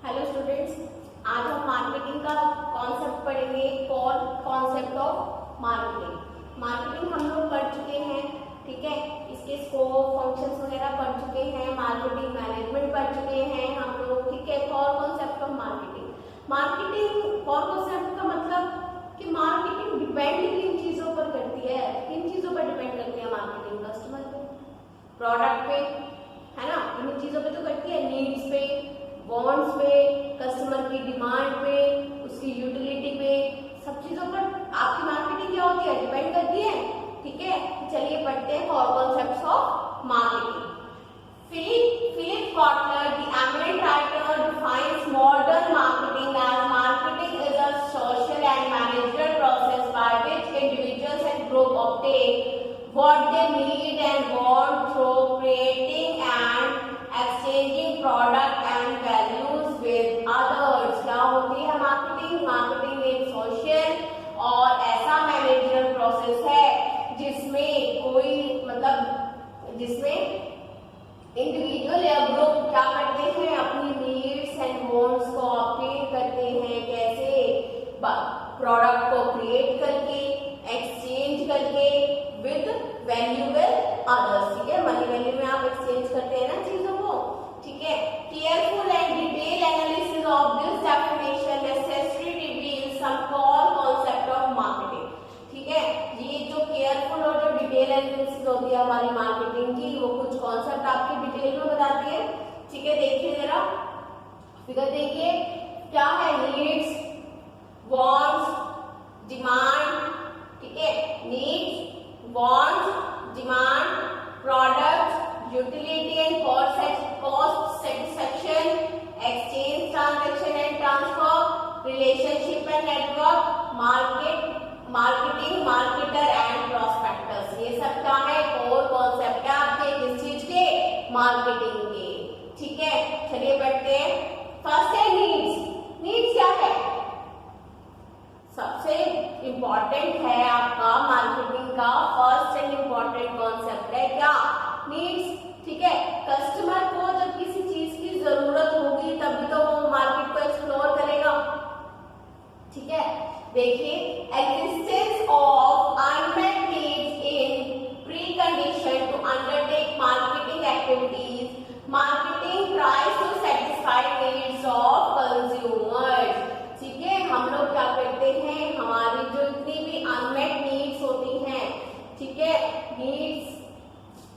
Hello students, आज हम marketing का कॉन्सेप्ट पढ़ेंगे। Concept of marketing. मार्केटिंग हम लोग पढ़ चुके हैं, ठीक है। इसके स्कोप, फंक्शंस वगैरह पढ़ चुके हैं। मार्केटिंग मैनेजमेंट पढ़ चुके हैं हम लोग, ठीक है। Core concept of marketing. Marketing core concept का मतलब कि मार्केटिंग डिपेंड किन चीजों पर करती है, किन चीजों पर डिपेंड करती है मार्केटिंग? कस्टमर पे, प्रोडक्ट पे, है ना। इन चीजों पे तो करती है, नीड्स पे, वांट्स पे, कस्टमर की डिमांड पे, उसकी यूटिलिटी पे, सब चीजों पर आपकी मार्केटिंग क्या होती है, डिपेंड करती है, ठीक है। चलिए पढ़ते हैं core concepts of marketing. Philip Kotler, the eminent writer, defines modern marketing as marketing is a social and managerial process by which individuals and groups obtain what they need and want through creating and exchanging product and values with others। क्या होती है marketing? Marketing एक social और ऐसा managerial process है जिसमें individual या group क्या करते हैं, अपनी नीड्स एंड वांट्स को ऑब्टेन करते हैं। कैसे? प्रोडक्ट को क्रिएट करके, एक्सचेंज करके विद वैल्यूएबल अदर्स, ठीक है। मनी वैल्यू में आप एक्सचेंज करते हैं ना चीजों को, ठीक है। Careful and detail analysis of this definition necessary reveal some core concept of marketing, ठीक है। ये जो केयरफुल और जो डिटेल एनालिसिस होती है हमारी मार्केटिंग की, वो कुछ कॉन्सेप्ट आपके डिटेल में बताती है, ठीक है। देखिए जरा फिगर देखिए, क्या है? नीड्स, वांट्स, डिमांड, ठीक है। Needs, wants, demand, product, utility and cost satisfaction, exchange, transaction and transfer, relationship and network, marketing, marketer and prospectors. ये सब क्या है? कोर कॉन्सेप्ट है आपके किस चीज के? मार्केटिंग के, ठीक है। चलिए बढ़ते हैं। फर्स्ट है नीड्स। नीड्स क्या है? सबसे इंपॉर्टेंट है आपका मार्केटिंग का फर्स्ट एंड इंपॉर्टेंट कॉन्सेप्ट है क्या? नीड्स, ठीक है। कस्टमर को जब किसी चीज की जरूरत होगी तभी तो वो मार्केट को एक्सप्लोर करेगा, ठीक है। देखिए, existence of unmet needs in precondition to undertake marketing activities. Marketing tries to satisfy needs of consumers, ठीक है। हम लोग क्या करते हैं, हमारी जो इतनी भी अनमेट नीड्स होती हैं, ठीक है, नीड्स,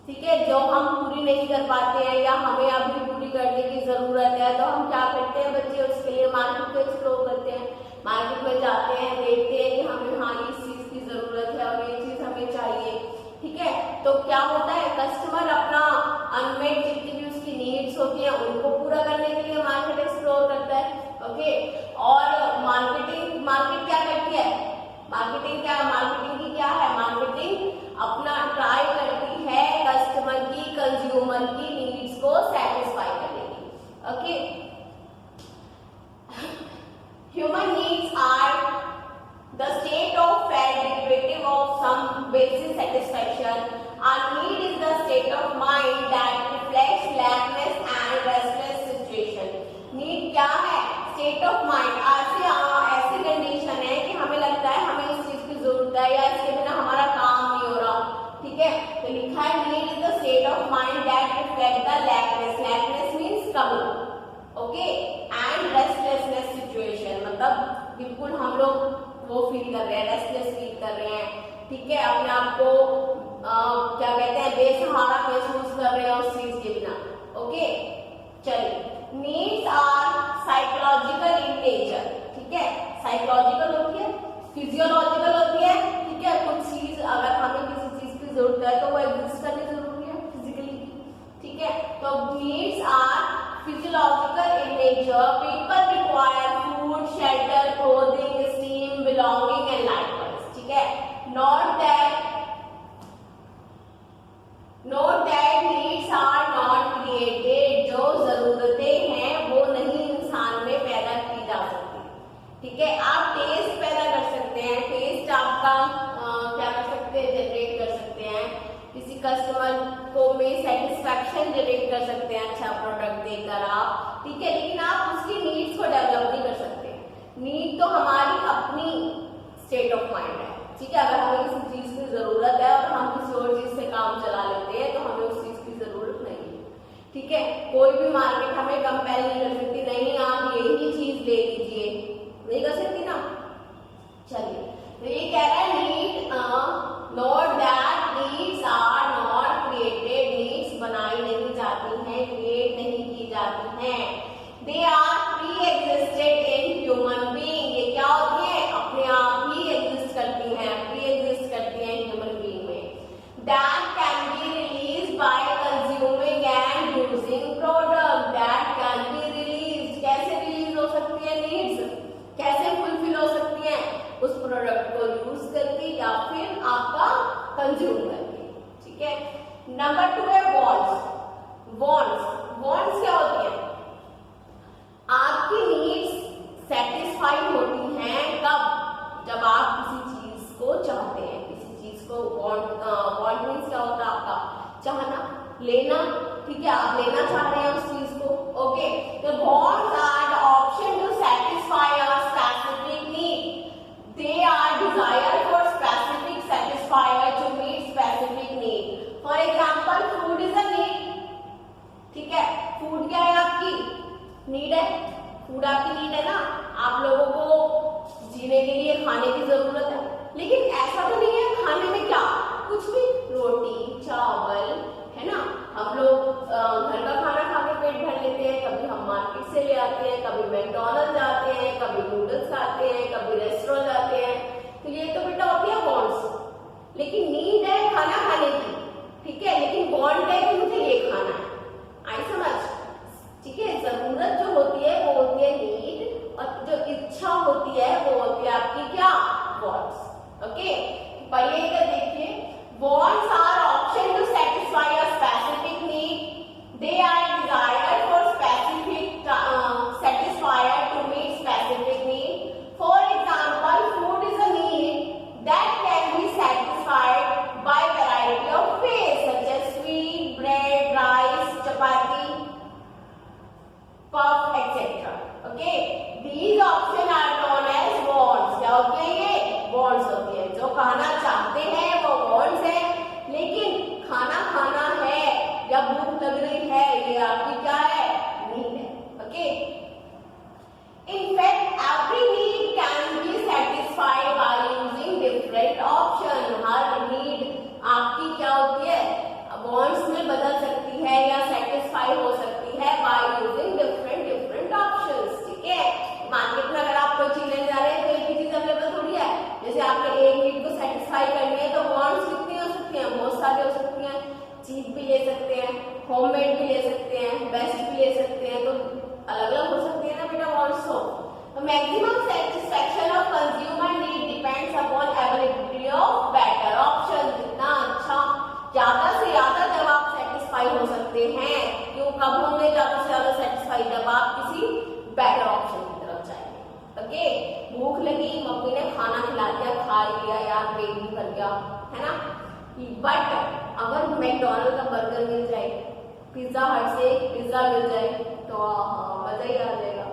ठीक है, जो हम पूरी नहीं कर पाते हैं या हमें अभी पूरी करने की जरूरत है, तो हम क्या करते हैं बच्चे, उसके लिए मार्केट को एक्सप्लोर करते हैं। मार्केट में जाते हैं, देखते हैं कि हमें हाँ इस चीज की जरूरत है और ये चीज हमें चाहिए, ठीक है। तो क्या होता है, कस्टमर अपना अनमेट जितनी भी उसकी नीड्स होती हैं उनको पूरा करने के लिए मार्केट एक्सप्लोर करता है, ओके। और मार्केट क्या करती है? मार्केटिंग की क्या है? मार्केटिंग अपना ट्राई करती है कस्टमर की, कंज्यूमर की नीड्स को सेटिस्फाई करने की, okay. Human needs are the state of fact derivative of some basic satisfaction. A need is the state of mind that reflects lackness and restless situation. Need क्या है? State of mind। ऐसी condition है कि हमें लगता है हमें इस चीज की जरूरत है या इसके बिना हमारा काम नहीं हो रहा, ठीक है। तो लिखा है need is the state of mind that reflects the lackness। lackness means कमी, ओके, एंड रेस्टलेसनेस सिचुएशन, मतलब बिल्कुल हम लोग वो फील कर रहे हैं, रेस्टलेस फील कर रहे हैं, ठीक है। अपने आप को क्या कहते हैं, बेसहारा महसूस कर रहे हैं उस चीज के बिना, ओके। चलिए, needs are psychological in nature, ठीक है। साइकोलॉजिकल होती है, फिजियोलॉजिकल होती है, ठीक है। कुछ चीज अगर हमें किसी चीज की जरूरत है तो वो एग्जिस्ट करनी जरूरी है फिजिकली, ठीक है। तो needs are physiological in nature. People require food, shelter, clothing, esteem, belonging and likewise, ठीक है। Note that needs are not created। जो जरूरतें हैं वो नहीं इंसान में पैदा की जा सकती, ठीक है। आप टेस्ट पैदा कर सकते हैं, टेस्ट आपका क्या कर सकते हैं, जनरेट कर सकते हैं। किसी कस्टमर को में सेटिस्फैक्शन जनरेट कर सकते हैं अच्छा प्रोडक्ट देकर आप, ठीक है। लेकिन आप उसकी नीड्स स्टेट ऑफ माइंड है, ठीक है। अगर हमें किसी चीज की जरूरत है और हम किसी और चीज से काम चला लेते हैं तो हमें उस चीज की जरूरत नहीं है, ठीक है। कोई भी मार्केट हमें कंपेल नहीं कर सकती, नहीं आप यही चीज ले लीजिए, नहीं कर सकती ना। चलिए, तो ये कह रहा है need, note that needs are not created, needs बनाई नहीं जाती हैं, क्रिएट नहीं की जाती हैं, they are pre existed in human being, ये क्या होती है, अपने आप ही एग्जिस्ट करती हैं, प्री एग्जिस्ट करती हैं ह्यूमन बीइंग में। That can be release by consuming and using product, that can be release, कैसे रिलीज हो सकती है नीड्स, कैसे फुलफिल हो सकती है, उस प्रोडक्ट को यूज करके या फिर आपका कंज्यूम करके, ठीक है। नंबर 2 है वांट्स। वांट्स क्या होती है, आपकी नीड्स सेटिस्फाई होती हैं कब, जब आप किसी चीज को चाहते हैं, किसी चीज को वांट मीन्स क्या होता है आपका चाहना, लेना, ठीक है, आप लेना चाह रहे हैं उस चीज को, ओके। तो wants are the option to satisfy a specific need, they are desire for specific satisfier to meet specific need. For example, food is a need, ठीक है। फूड क्या है, आपकी नीड है, फूड आपकी नीड है ना, आप लोगों को जीने के लिए खाने की जरूरत है, लेकिन ऐसा तो नहीं है खाने में क्या, कुछ भी, रोटी चावल, है ना, हम लोग घर का खाना खा के पेट भर लेते हैं, कभी हम मार्केट से ले आते हैं, कभी मैकडॉनल्ड जाते हैं, कभी नूडल्स खाते हैं, कभी रेस्टोरेंट जाते हैं, तो ये तो बेटा होती है वांट्स। लेकिन नीड है खाना खाने की, ठीक है, लेकिन वांट है कि मुझे ये खाना है, आई समझ, ठीक है। जरूरत जो होती है वो होती है नीड, और जो इच्छा होती है वो होती है आपकी क्या, वांट्स, ओके। पढ़िए इधर देखिए, wants are option to satisfy a specific need, they are desire for specific satisfier to meet specific need. For example, food is a need that can be satisfied by variety of ways such as sweet, bread, rice, chapati, puff, etc. Okay, these options are known as wants. क्या होती है ये, wants होती है, जो खाना चाहते हैं वो wants है, लेकिन खाना खाना है या भूख लग रही है ये आपकी क्या है, नीड है, okay. In fact, every need can be satisfied by using different option. Her need आपकी क्या होती है, wants में बदल सकती है या सेटिस्फाई हो सकती है by using different options, ठीक है। मार्केट में अगर आप कोई चीज लेने जा रहे हैं तो एक ही चीज अवेलेबल थोड़ी है, जैसे आपने एक नीड को सेटिस्फाई करनी है तो वांट्स कितनी हो सकती हैं, बहुत सारी हो सकती हैं, चीप भी ले सकते हैं, होममेड भी ले सकते हैं, बेस्ट भी ले सकते हैं, तो अलग अलग हो सकती है ना बेटा वांट्स। तो maximum satisfaction of consumer need depends upon availability of better option. जितना अच्छा, ज्यादा से ज्यादा जब आप सेटिस्फाई हो सकते हैं, क्यों, कब होंगे ज्यादा से ज्यादा सेटिस्फाई, जब आप किसी बेटर ऑप्शन की तरफ जाएंगे, ओके। भूख लगी, मम्मी ने खाना खिला दिया, खा लिया यार, पेट भी भर गया, है ना, बट अगर मैकडॉनल्ड का बर्गर मिल जाए, पिज्जा हट से पिज्जा मिल जाए तो मजा ही आ जाएगा,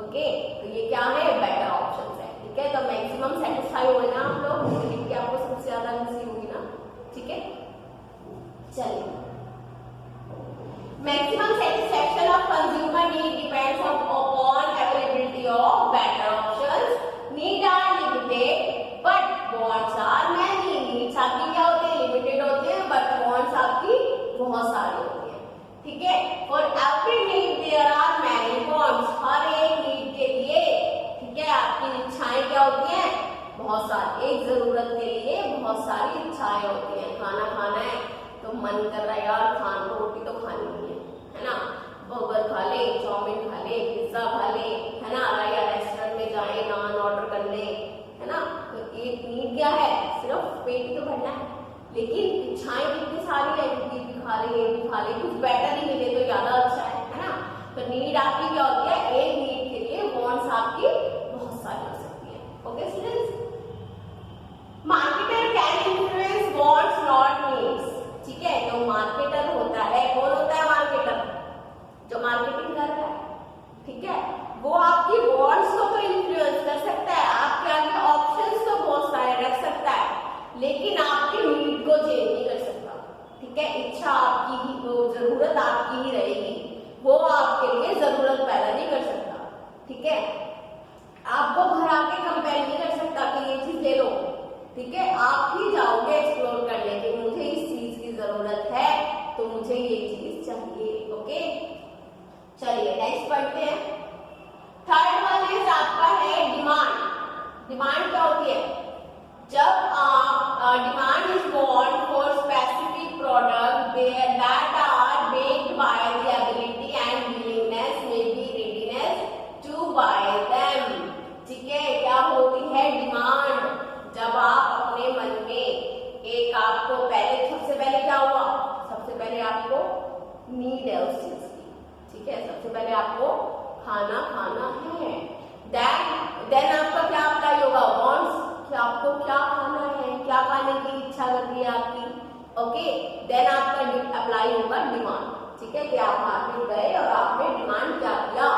ओके। तो ये क्या है, बेटर ऑप्शन है, ठीक है। तो मैक्सिमम सेटिस्फाई हुए ना आप लोग, क्योंकि आपको सबसे ज्यादा मिसी होगी ना, ठीक है। चलिए, maximum satisfaction of consumer need depends upon availability of better options. Need are limited, but wants are many. Needs आपकी क्या होते हैं, लिमिटेड होते हैं, but wants आपकी बहुत सारी होती हैं, ठीक है। For every need there are many wants. हर एक need के लिए, ठीक है, आपकी इच्छाएं क्या होती हैं, बहुत सारी। एक जरूरत के लिए बहुत सारी इच्छाएं होती हैं। खाना खाना है तो मन कर रहा है यार खान रोटी तो खानी है ना, बर्गर खा ले, चाउमीन खा ले, पिज्जा खा ले, है ना, या रेस्टोरेंट में जाए, नान ऑर्डर कर ले, है ना। तो एक नीड क्या है, सिर्फ पेट तो भरना है, लेकिन इच्छाएं कितनी सारी है, ये भी खा ले, ये भी खा ले, कुछ बेटर ही मिले तो ज्यादा अच्छा है ना। तो नीड आपकी क्या होती है, एक नीड के लिए वांट्स आपकी बहुत सारी हो सकती है, okay students. Marketer can influence wants not needs, ठीक है। तो मार्केटर होता है, कौन होता है मार्केटर, जो मार्केटिंग कर रहा है, ठीक है, वो आपकी वांट्स को तो इन्फ्लुएंस कर सकता है, आपके आगे ऑप्शंस तो बहुत ठीक है, आपको घर आके कंपेयर नहीं कर सकता कि ये चीज ले लो, ठीक है, आप ही जाओगे एक्सप्लोर करने कि मुझे इस चीज की जरूरत है तो मुझे ये चीज चाहिए। ओके, चलिए नेक्स्ट पढ़ते हैं। थर्ड वन इज आपका है डिमांड। डिमांड क्या होती है? जब demand is want for specific product that are based by the ability and willingness may be readiness to buy them. ठीक है, क्या होती है डिमांड? जब आप अपने मन में एक आपको पहले सबसे पहले क्या हुआ? सबसे पहले आपको नीड है उस चीज की, ठीक है, सबसे पहले आपको खाना खाना है, देन आपका क्या अप्लाई होगा? वांट्स, कि आपको क्या खाना है, क्या खाने की इच्छा कर रही है आपकी। ओके, देन आपका अप्लाई होगा डिमांड। ठीक है, कि आप मार्केट गए और आपने डिमांड क्या किया,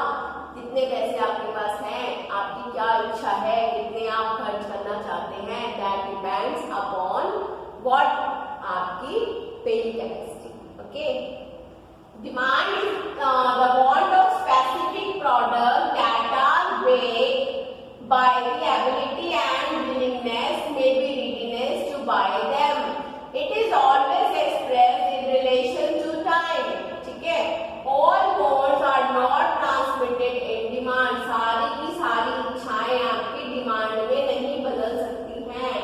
कितने पैसे आपके पास हैं, आपकी क्या इच्छा है, कितने आप खर्च करना चाहते हैं, दैट डिपेंड्स अपॉन व्हाट, आपकी paying capacity. Okay, demand is the want of specific product that are based by the ability and willingness may be readiness to buy them. It is always expressed in relation to time. ठीक है, all wants are not transmitted in demand. सारी की सारी इच्छाएं आपकी demand में नहीं बदल सकती हैं।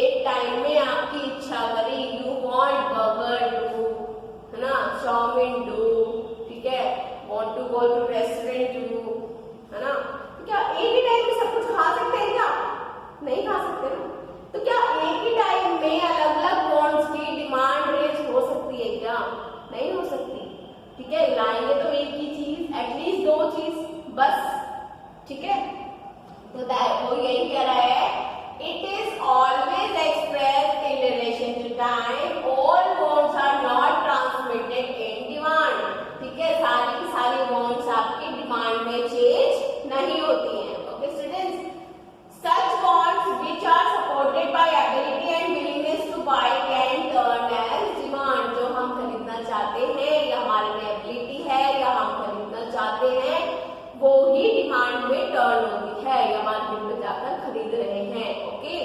एक टाइम में आपकी इच्छा करी, you want burger do, है ना, चाउमीन do, ठीक है, want to go to restaurant do, है ना, क्या एक ही टाइम में सब कुछ खा सकते हैं क्या? नहीं खा सकते ना। तो क्या एक ही टाइम में अलग अलग वांट्स की डिमांड रेंज हो सकती है क्या? नहीं हो सकती। ठीक है, लाएंगे तो एक ही चीज, एटलीस्ट दो चीज बस। ठीक है, तो वो यही कह रहा है, it is always expressed in relation to time, all wants are not transmitted in demand. ठीक है, सारी की सारी वांट्स आपकी डिमांड में चेंज नहीं होती हैं। Okay students, such wants which are supported by ability and willingness to buy can turn as demand। जो हम खरीदना चाहते हैं या हमारे में एबिलिटी है या हम खरीदना चाहते हैं, वो ही डिमांड में टर्न होती है या मार्केट में जाकर खरीद रहे हैं। Okay,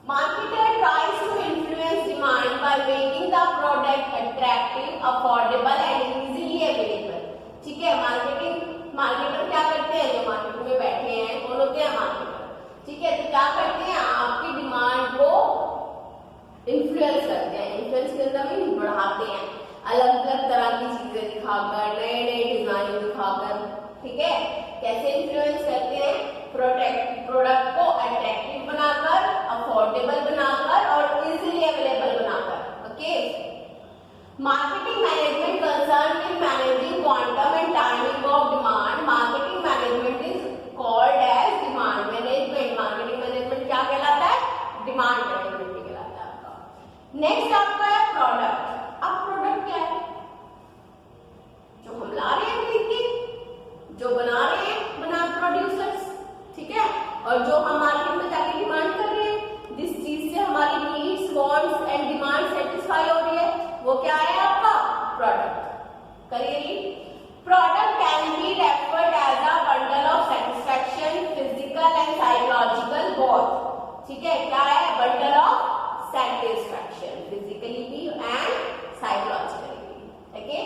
marketer tries to influence demand by making the product attractive, affordable and easily available। ठीक है, मार्केटर क्या करते हैं? जो मार्केट में बैठे हैं कौन होते हैं? मार्केटर। ठीक है, तो क्या करते हैं? आपकी डिमांड को इन्फ्लुएंस करते हैं, इन्फ्लुएंस के अंदर भी बढ़ाते हैं, अलग अलग तरह की चीजें दिखाकर, नए नए डिजाइन दिखाकर। ठीक है, कैसे इन्फ्लुएंस करते हैं? प्रोडक्ट को अट्रैक्टिव बनाकर, अफोर्डेबल बनाकर और इजीली अवेलेबल बनाकर। Okay, marketing management concern with managing quantum and timing of demand. Marketing management is called as demand management. Marketing management क्या कहलाता है? डिमांड मैनेजमेंट कहलाता है आपका। नेक्स्ट आपका है प्रोडक्ट। अब प्रोडक्ट क्या है? जो हम ला रहे हैं खरीद के, जो बना रहे हैं बना प्रोड्यूसर्स, ठीक है, और जो हम मार्केट में जाके डिमांड कर रहे हैं, जिस चीज से हमारी needs, wants and demand satisfy हो रही है, वो क्या है आपका? प्रोडक्ट। करिए, product can be referred as a bundle of satisfaction, physical and psychological both. ठीक है, क्या है? बंडल ऑफ सेटिस्फैक्शन, फिजिकली भी एंड साइकोलॉजिकली भी। Okay,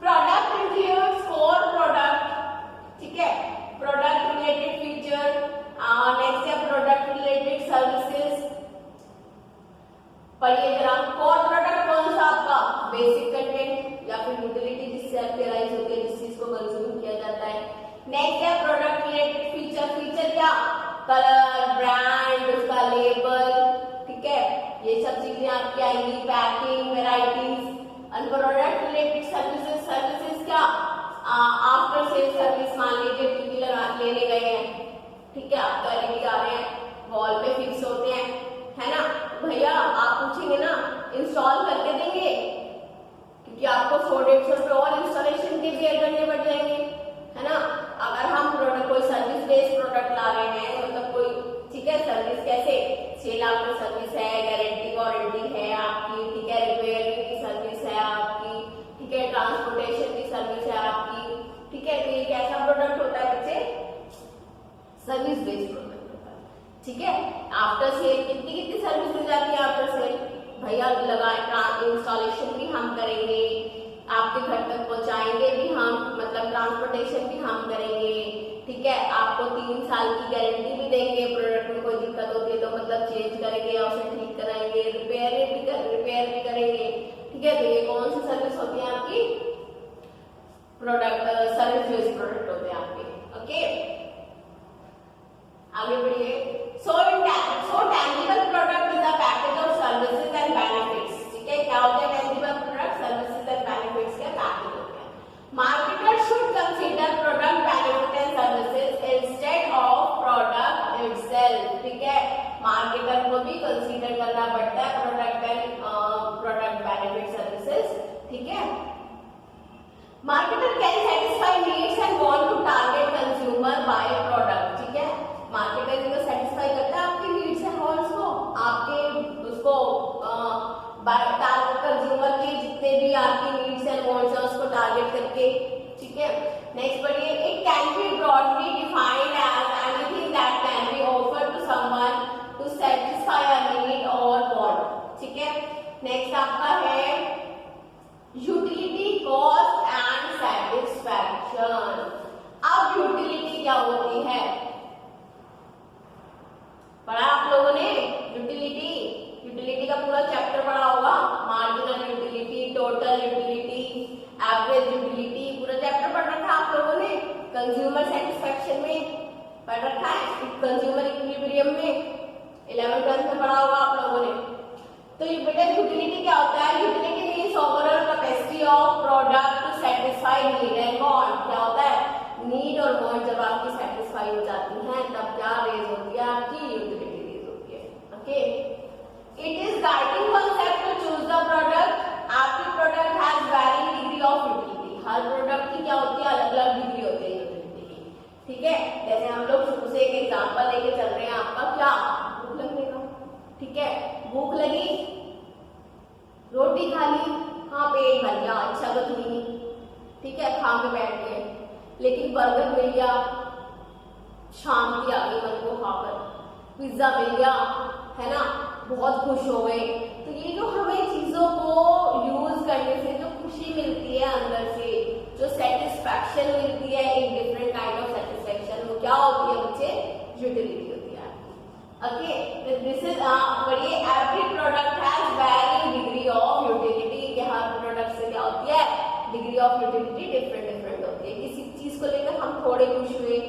product includes core product, ठीक है, प्रोडक्ट रिलेटेड फीचर, नेक्स्ट है प्रोडक्ट रिलेटेड सर्विसेज। पढ़िए जरा, कोर प्रोडक्ट कौन सा आपका? बेसिक कंटेंट या फिर यूटिलिटी जिससे आपके राइज होती है, जिस चीज को कंज्यूम किया जाता है। नेक्स्ट है प्रोडक्ट रिलेटेड फीचर। फीचर क्या? कलर, ब्रांड, उसका लेबल, ठीक है, ये सब चीजें आपकी आएंगी, पैकिंग, वेराइटीज। और प्रोडक्ट रिलेटेड सर्विसेज। सर्विसेज क्या? After sale service. मान लीजिए टीवी लेने गए हैं, ठीक है, आपका एलईडी आ रहे हैं, वॉल पे फिक्स होते हैं, है ना, भैया आप पूछेंगे ना इंस्टॉल करके देंगे, क्योंकि आपको 100-150 रुपए और इंस्टॉलेशन के बियर करने पड़ जाएंगे, है ना। अगर हम प्रोडक्ट कोई सर्विस बेस्ड प्रोडक्ट ला रहे हैं, मतलब कोई, ठीक है, सर्विस कैसे 6 लाख की सर्विस है, गारंटी वारंटी है आपकी, ठीक है, रिपेयरिंग की सर्विस है आपकी, ठीक है, ट्रांसपोर्टेशन की सर्विस है प्रोटेक्शन भी हम करेंगे, ठीक है। आपको 3 साल की गारंटी भी देंगे, प्रोडक्ट में कोई दिक्कत होती है तो मतलब चेंज करेंगे या उसे ठीक कराएंगे, रिपेयर भी करेंगे, ठीक है। तो ये कौन सी सर्विस होती है आपकी, प्रोडक्ट सर्विस बेस्ड प्रोडक्ट होते हैं आपके, ओके। आगे बढ़िए। So tangible product is a package of services and benefits, ठीक है। क्या होते हैं tangible product, services and benefits के पैकेज होते हैं। Marketer should consider product benefit and services instead of product itself, ठीक है। मार्केटर को भी कंसीडर करना पड़ता है प्रोडक्ट बेनिफिट सर्विसेज, ठीक है। Marketer can satisfy needs and want to target consumer by product, ठीक है। मार्केटर को सेटिस्फाई करता है आपके नीड्स एंड वांट्स को, आपके उसको टारगेट कंज्यूमर के जितने भी आपकी नीड्स एंड वांट्स है उसको टारगेट करके, ठीक है। नेक्स्ट बढ़िए। It can be broadly defined as anything that can be offered to someone to satisfy a need or want, ठीक है। नेक्स्ट आपका है यूटिलिटी, कॉस्ट एंड सेटिस्फैक्शन। अब यूटिलिटी क्या होती है, पढ़ा आप लोगों ने यूटिलिटी का पूरा चैप्टर पढ़ा होगा, marginal utility, total utility, average utility, पूरा चैप्टर पढ़ रखा है आप लोगों ने। कंज्यूमर सेटिस्फैक्शन में पढ़ रखा है, कंज्यूमर इक्विलिब्रियम में 11th 12th में पढ़ा होगा आप लोगों ने। तो ये बेटा यूटिलिटी क्या होता है, utility means overall capacity of product to satisfy need and want. क्या होता है, नीड और वांट जब आपकी सेटिस्फाई हो जाती हैं तब क्या रेज होती है, आपकी यूटिलिटी रेज होती है, okay. It is guiding concept to choose the product. आपकी product has varying degree of utility, हर प्रोडक्ट की क्या होती है, अलग अलग डिग्री होती है यूटिलिटी की, ठीक है। जैसे हम लोग शुरू से एक एग्जांपल लेके चल रहे हैं, आपका क्या भूख लगने का, ठीक है। भूख लगी, रोटी खा ली, हाँ पेट भर गया, अच्छा कुछ नहीं, ठीक है, खा के बैठ गए। लेकिन बर्गर मिल गया, शांति आ गई मन को खाकर, पिज्जा मिल गया, है ना, बहुत खुश हो गए। तो ये जो हमें चीजों को यूज करने से जो खुशी मिलती है अंदर से, जो सेटिस्फैक्शन मिलती है, एक डिफरेंट काइंड ऑफ सेटिस्फैक्शन, वो क्या होती है बच्चे, यूटिलिटी होती है, ओके। दिस इज बढ़िए। Every product has varying degree of utility, कि हर प्रोडक्ट से क्या होती है, degree of utility different different होती है। किसी चीज को लेकर हम थोड़े खुश हुए,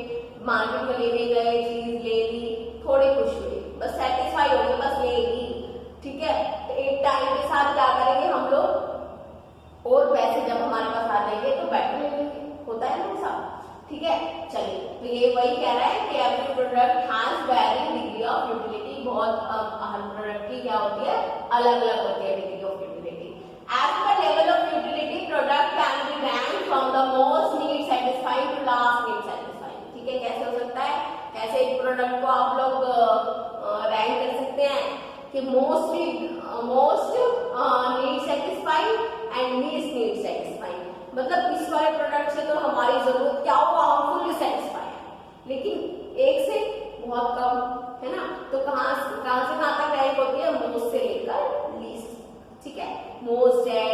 मार्केट में लेने गए, चीज ले ली, थोड़े खुश हुए, बस सेटिस्फाई हो गए, बस ले ली, ठीक है। तो एक टाइम के साथ क्या करेंगे हम लोग, और पैसे जब हमारे पास आ जाएंगे तो बेटर ले लेंगे, होता है ना ऐसा, ठीक है। चलिए, तो ये वही कह रहा है कि every product has varying degree of utility, बहुत हर प्रोडक्ट की क्या होती है, अलग अलग होती है degree of utility. As per level of utility product can be rank from the most need satisfying to last need satisfying, ठीक है। कैसे हो सकता है, कैसे एक प्रोडक्ट को आप लोग रैंक कर सकते हैं कि most need satisfying and least need satisfying, मतलब इस वाले प्रोडक्ट से तो हमारी जरूरत क्या हुआ, हम फुल्ली सेटिस्फाई है, लेकिन एक से बहुत कम, है ना। तो कहाँ से कहाँ तक रैंक होती है, मोस्ट से लेकर लीस्ट, ठीक है। मोस्ट है,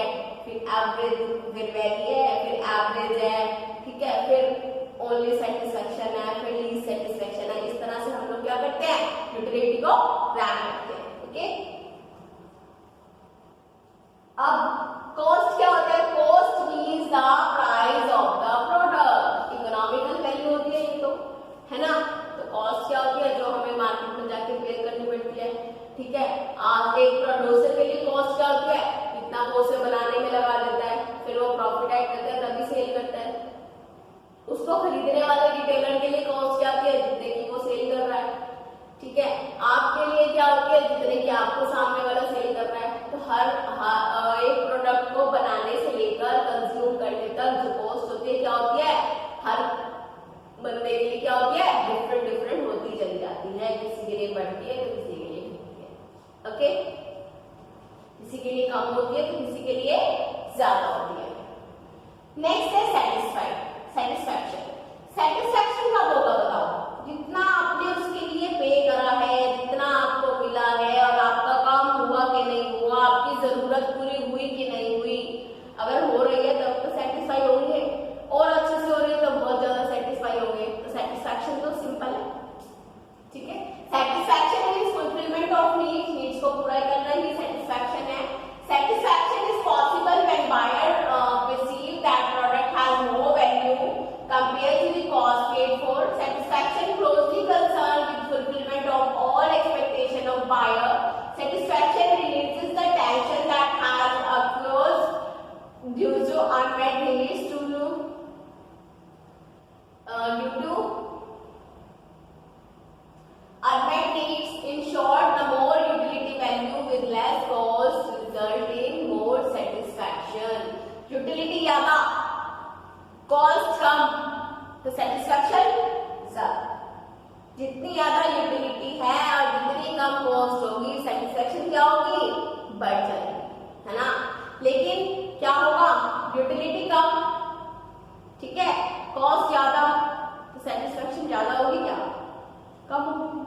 फिर एवरेज, फिर वैरी है, फिर एवरेज है, ठीक है, फिर ओनली सेटिस्फैक्शन है, फिर लीस्ट सेटिस्फैक्शन है। इस तरह से हम लोग क्या करते हैं, यूटिलिटी को रैंक करते हैं, ओके। अब कॉस्ट क्या होता है, cost means the price of the product, economical value होती है ये तो, है ना। तो कॉस्ट क्या होती है, जो हमें मार्केट में जाके पे करनी पड़ती है, ठीक है। आज एक प्रोड्यूसर के लिए कॉस्ट क्या होती है, इतना वो उसे बनाने में लगा देता है, फिर वो प्रॉफिट ऐड करता है तभी सेल करता है। उसको खरीदने वाले रिटेलर के लिए कॉस्ट क्या होती है, जितने की वो सेल कर रहा है, ठीक है। आपके लिए क्या होती है, जितने की आपको सामने वाला सेल कर रहा है। तो हर एक प्रोडक्ट को बनाने से लेकर कंज्यूम करने तक जो कॉस्ट होती है क्या होती है, हर बंदे के लिए क्या होती है, डिफरेंट डिफरेंट होती चली जाती है, किसी के लिए बढ़ती है तो किसी के लिए घटती है, ओके। किसी के लिए कम होती है तो किसी के लिए ज्यादा होती है। नेक्स्ट है सेटिस्फैक्शन। सेटिस्फैक्शन कब होगा बताओ, जितना आपने उसके लिए पे करा है, जितना आपको मिला है और आपका काम हुआ कि नहीं हुआ, आपकी जरूरत पूरी हुई कि नहीं हुई। अगर हो रही है तब तो सेटिस्फाई होंगे, और अच्छे से हो रही है तो बहुत कम तो सेटिस्फैक्शन ज्यादा। जितनी ज्यादा यूटिलिटी है और जितनी कम कॉस्ट होगी सेटिस्फैक्शन क्या होगी, बढ़ जाएगी, है ना। लेकिन क्या होगा, यूटिलिटी कम, ठीक है, कॉस्ट ज्यादा तो सेटिस्फैक्शन ज्यादा होगी क्या, कम होगी,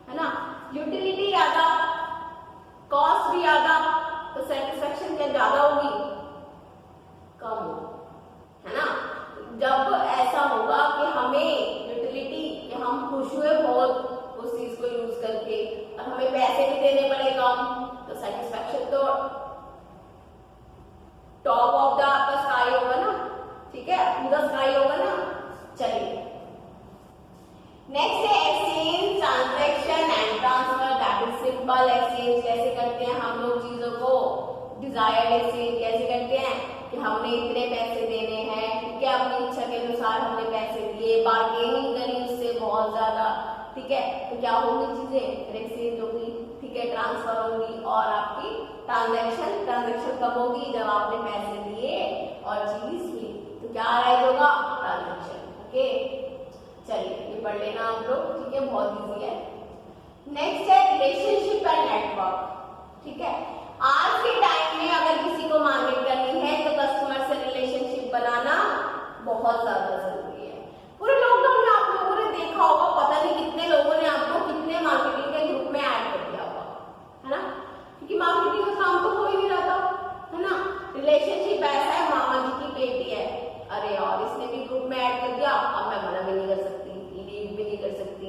है ना। यूटिलिटी ज्यादा, कॉस्ट भी ज्यादा तो सेटिस्फैक्शन क्या ज्यादा होगी, कम होगी, है ना। जब ऐसा होगा कि हमें यूटिलिटी, कि हम खुश हुए बहुत उस चीज को यूज करके और हमें पैसे भी देने पड़े कम, तो सेटिस्फैक्शन तो टॉप ऑफ द आपका स्काई होगा ना, ठीक है, पूरा स्काई होगा ना। चलिए नेक्स्ट है exchange, transaction and transfer. That is simple. Exchange कैसे करते हैं हम लोग चीजों को, डिजायर्ड एक्सचेंज कैसे करते हैं कि हमने इतने पैसे देने हैं, ठीक है, अपनी इच्छा के अनुसार हमने पैसे दिए, बार्गेनिंग करी उससे बहुत ज्यादा, ठीक है, तो क्या होंगी चीजें, एक्सचेंज होगी, ठीक है, ट्रांसफर होगी और आपकी ट्रांजैक्शन कब होगी, जब आपने पैसे दिए और चीज ली, तो क्या राइज होगा, ट्रांजैक्शन। ओके, चलिए ये पढ़ लेना आप लोग, ठीक है, बहुत इजी है। नेक्स्ट है रिलेशनशिप एंड नेटवर्क, ठीक है। आज के टाइम में अगर किसी को मार्केट करनी है तो कस्टमर से रिलेशनशिप बनाना बहुत ज्यादा जरूरी है। पूरे लॉकडाउन में आप लोगों ने देखा होगा, पता नहीं कितने लोगों ने आपको कितने मार्केटिंग के ग्रुप में ऐड कर दिया होगा, है ना, क्योंकि मार्केटिंग का काम तो हो ही नहीं रहा था, है ना। रिलेशनशिप ऐसा है, मामा जी की बेटी है, अरे यार इसने भी ग्रुप में ऐड कर दिया, अब मैं मना भी नहीं कर सकती, लीव भी नहीं कर सकती।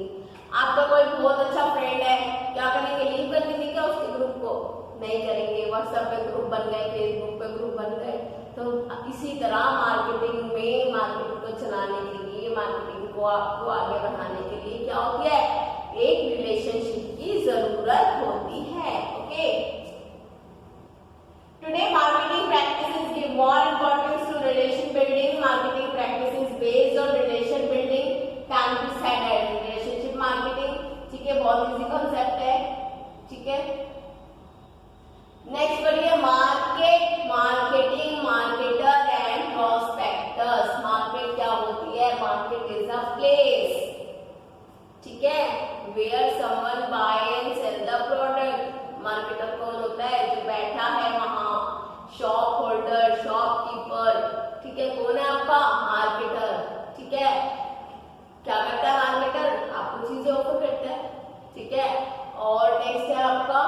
आपका कोई बहुत अच्छा फ्रेंड है, क्या करेंगे, लीव कर दीजिए क्या उसके ग्रुप को, नहीं करेंगे। व्हाट्सएप पे ग्रुप बन गए, फेसबुक पे ग्रुप बन गए। तो इसी तरह मार्केटिंग में, मार्केटिंग को चलाने के लिए, मार्केटिंग को आपको आगे बढ़ाने के लिए क्या होती है, एक रिलेशनशिप की जरूरत होती है। Okay, today marketing practices give more importance to relation building. Marketing practices based on relation building can be said as relationship marketing, ठीक है, बहुत इजी कॉन्सेप्ट है, ठीक है। नेक्स्ट पढ़िए market, marketing, marketer and prospectors. Market क्या होती है, मार्केट इज अ प्लेस, ठीक है, where someone buy and sell the product. Marketer कौन होता है, जो बैठा है वहां, शॉप होल्डर, शॉपकीपर, ठीक है, कौन है आपका, मार्केटर, ठीक है। क्या करता है मार्केटर, आपको चीजें ऑफर करता है, ठीक है। और नेक्स्ट है आपका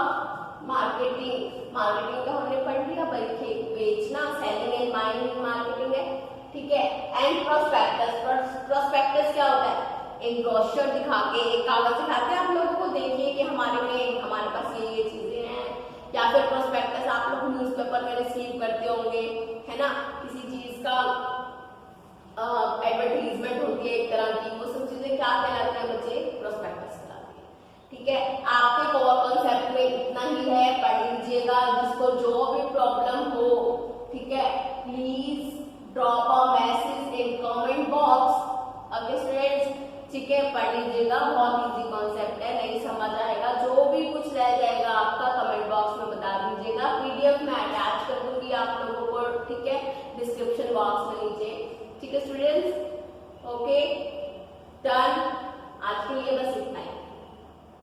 मार्केटिंग। मार्केटिंग का हमने पढ़ लिया, बल्कि बेचना, सेलिंग एंड बाइंग मार्केटिंग है, ठीक है। एंड प्रोस्पेक्टस, प्रोस्पेक्टस क्या होता है, एक ब्रोशर दिखा के, एक कागज दिखाते हैं आप लोगों को, देखिए कि हमारे पास ये चीजें हैं। या फिर प्रोस्पेक्टस आप लोग न्यूज़पेपर में रिसीव करते होंगे, है ना, किसी चीज का एडवर्टीजमेंट होती है एक तरह की, वो सब चीजें क्या कहलाते हैं बच्चे, प्रोस्पेक्टस कहलाते हैं, ठीक है। आपके कोर कॉन्सेप्ट में इतना ही है, पढ़ लीजिएगा। जिसको जो भी प्रॉब्लम हो, ठीक है, please drop a message in comment box. Okay students, ठीक है, पढ़ लीजिएगा, बहुत इजी कॉन्सेप्ट है, नहीं समझ आएगा, जो भी कुछ रह जाएगा आपका कमेंट बॉक्स में बता दीजिएगा। पीडीएफ में अटैच कर दूंगी आप लोगों को, ठीक है, डिस्क्रिप्शन बॉक्स में नीचे, ठीक है स्टूडेंट्स। ओके।